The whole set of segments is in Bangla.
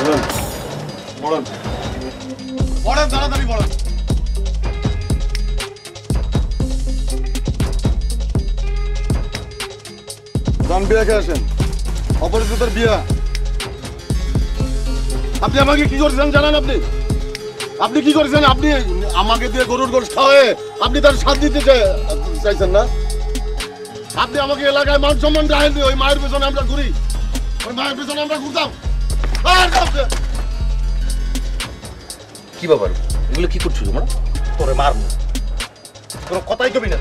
পড়েন পড়েন তাড়াতাড়ি পড়েন। গান বিয়াকে আসেন, অপরিচিতের বিয়া। আপনি আমাকে কি করেছেন জানেন? আপনি কি করেছেন? আপনি আমাকে দিয়ে গরুর গোশত খাওয়ায় আপনি তার স্বাদ দিতে চাইছেন না? আপনি আমাকে এলাকায় মান সম্মান রাখেন, ওই মায়ের পেছনে আমরা ঘুরি, ওই মায়ের পেছনে আমরা ঘুরতাম। কি ব্যাপার, এগুলো কি করছো তোমরা? তোরে মারবো, তোর কথাই কবি না।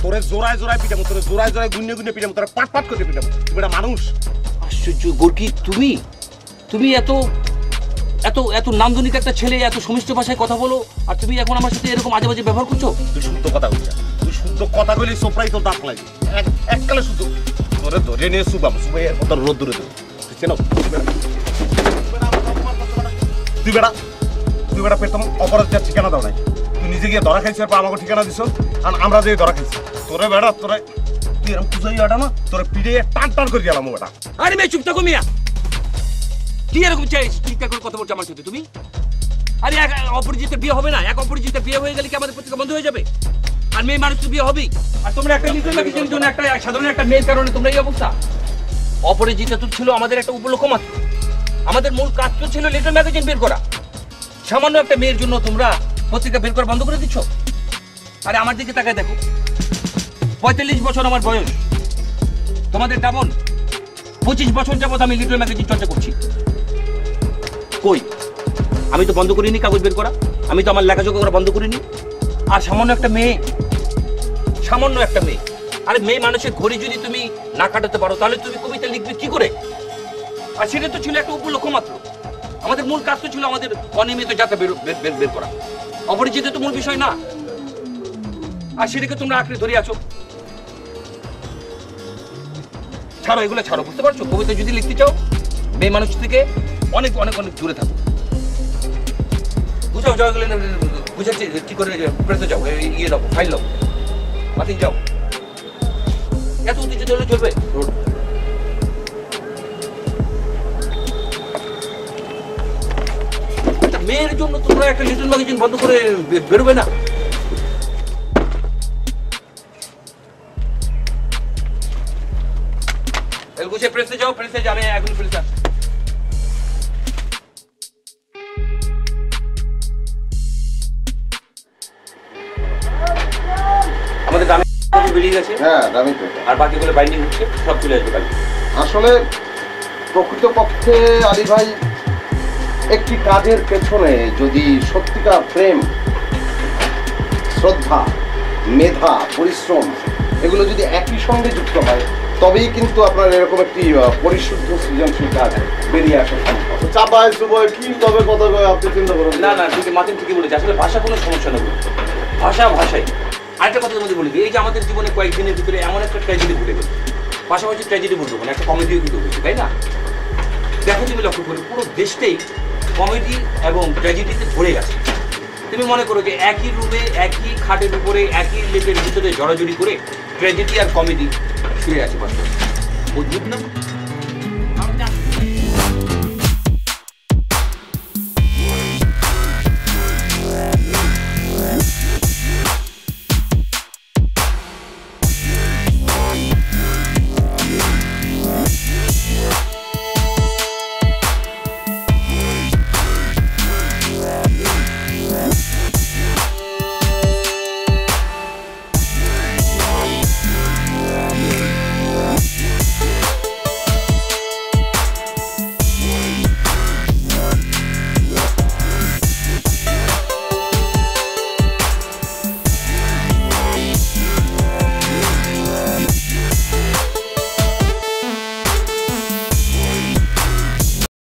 তোরে জোড়ায় জোড়ায় পিটাবো, তোরে জোড়ায় জোড়ায় গুন্নে গুন্নে পিটাবো, তোরে পাট পাট করে পিটাবো। তুমি একটা মানুষ। আশ্চর্য গোর্কি, তুমি এত এত এত নান্দনিক একটা ছেলে, এত সমিষ্ট ভাষায় কথা বলো, আর তুমি এখন আমার সাথে এরকম আজে বাজে ব্যবহার করছো? তুই শুদ্ধ কথা বলছিস, তুই শুদ্ধ কথা বলি সোপরাই তোর দাঁত লাগে এককালে শুদ্ধ। তোরে ধরে নিয়ে শুবাম, শুবে এরপর তোর রোদ দূরে দেবো। তুই চেনো? তুই বেড়া প্রথম অপরাধের ঠিকানা দাও নাই, তুই নিজে গিয়ে ধরা খাইছিস, আমাকে ঠিকানা দিছ, আর আমরা যে ধরা খাইছি। তোরে বেড়া তুই এরকম পুজো এটা না, তোরে পিড়ে টান টান করে গেলাম বেটা। আরে মেয়ে চুপ থাকো মিয়া, কি এরকম চাইছ ঠিক করে কথা বলছো আমার সাথে তুমি? আরে এক অপরিচিতের বিয়ে হবে না? এক অপরিচিতের বিয়ে হয়ে গেলে কি আমাদের পত্রিকা বন্ধ হয়ে যাবে? আর মেয়ে মানুষ তো বিয়ে হবেই, আর তোমরা একটা লিটল ম্যাগাজিনের জন্য একটা সাধারণ একটা মেয়ের কারণে তোমরা এই অবস্থা। অপরিচিত তো ছিল আমাদের একটা উপলক্ষ মাত্র, আমাদের মূল কাজ তো ছিল লিটল ম্যাগাজিন বের করা। সামান্য একটা মেয়ের জন্য তোমরা পত্রিকা বের করা বন্ধ করে দিচ্ছ। আরে আমার দিকে তাকায় দেখো, 45 বছর আমার বয়স, তোমাদের ডাবল। 25 বছর যাবত আমি লিটল ম্যাগাজিন চর্চা করছি। কই, আমি তো বন্ধ করিনি কাগজ বের করা, আমি তো আমার লেখাজোখা করা বন্ধ করিনি। আর সামান্য একটা মেয়ে, আরে মেয়ে মানুষের ঘড়ি যদি তুমি না কাটাতে পারো, তাহলে তুমি কবিতা লিখবে কি করে? আর সেটা তো ছিল একটা উপলক্ষ মাত্র। আমাদের মূল কাজ তো ছিল আমাদের অনিয়মিত যাত্রা বের করা। অপরিচিত তো মূল বিষয় না, আর সেটাকে তোমরা আঁকড়ে ধরে আছো। ছাড়ো এগুলো, ছাড়ো। বুঝতে পারছো? কবিতা যদি লিখতে চাও, মেয়ে মানুষ থেকে অনেক অনেক অনেক দূরে থাকো। বুঝাও, যাও এগুলো বুঝাচ্ছি কি করে প্রেসে যাও, ইয়ে দাও, ফাইল দাও, মাতিন যাও। এত উত্তেজিত হলে চলবে? মেয়ের জন্য তোমরা একটা লিটল ম্যাগাজিন বন্ধ করে বেরোবে না? গুছিয়ে প্রেসে যাও, প্রেসে যাবে এখন প্রেসে। আমাদের দামি বেরিয়ে গেছে। হ্যাঁ, দামি তো। আর বাকিগুলো বাইন্ডিং হচ্ছে, সব চলে আসবে কালকে। আসলে প্রকৃতপক্ষে আলী ভাই, একটি কাজের পেছনে যদি সত্যিকার প্রেম, শ্রদ্ধা, মেধা, পরিশ্রম এগুলো যদি একই সঙ্গে যুক্ত হয়, তবেই কিন্তু আপনার এরকম একটি পরিশুদ্ধ সৃজনশীল কাজ বেরিয়ে আসা সম্ভব। চাপায় চুপায় কি তবে কথা কয় আপনি চিন্তা করুন। না না, ঠিক মাতিন ঠিকই বলেছে। আসলে ভাষা কোনো সমস্যা নেই, ভাষাই। আরেকটা কথা তোমাদের বলি, এই যে আমাদের জীবনে কয়েকদিনের ভিতরে এমন একটা ট্র্যাজেডি ঘটে গেছে, পাশাপাশি ট্র্যাজেডি বলবো মানে একটা কমেডিও কিন্তু হয়েছে, তাই না? দেখো তুমি লক্ষ্য করে, পুরো দেশটাই কমেডি এবং ট্র্যাজেডিতে ভরে গেছে। তুমি মনে করো যে একই রুমে, একই খাটের উপরে, একই লেপের ভিতরে জড়াজড়ি করে ট্র্যাজেডি আর কমেডি শুয়ে আছে। অদ্ভুত না?